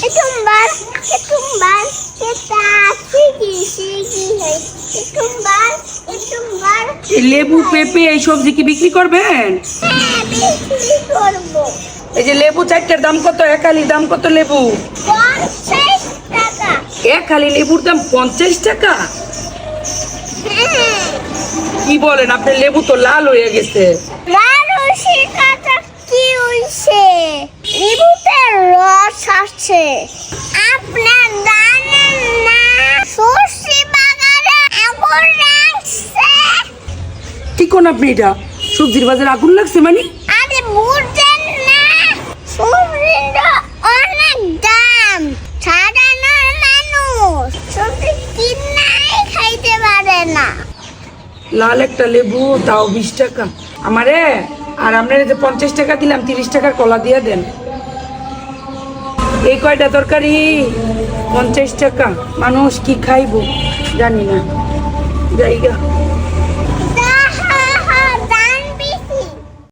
Ketumbar, ketumbar, kita sigi hai. Ketumbar. লেবু পেঁপে এই সবজি কি বিক্রি করবেন? হ্যাঁ, বিক্রি করবো। এই যে লেবু চারটার দাম কত? এক আলি দাম কত লেবু? 50 টাকা। এক আলি লেবুর দাম 50 টাকা? হ্যাঁ। কি বলেন, আপনার লেবু তো লাল হয়ে গেছে। মানুষের কাছে কি হইছে? লেবুতে রস আছে। আপনার জানেন না সরষে বাগানে আগুন লাগছে? কি কোন আপনি এটা? সবজির বাজারে আগুন লাগছে মানে? আরে বুঝছেন না, সবজির অনেক দাম। সাধারণ মানুষ সবজি কিনাই খাইতে পারে না। লাল একটা লেবু তাও 20 টাকা আমারে। আর আপনার যে 50 টাকা দিলাম, 30 টাকার কলা দিয়ে দেন। এই কয়টা তরকারি 50 টাকা, মানুষ কি খাইবো জানি না। জায়গা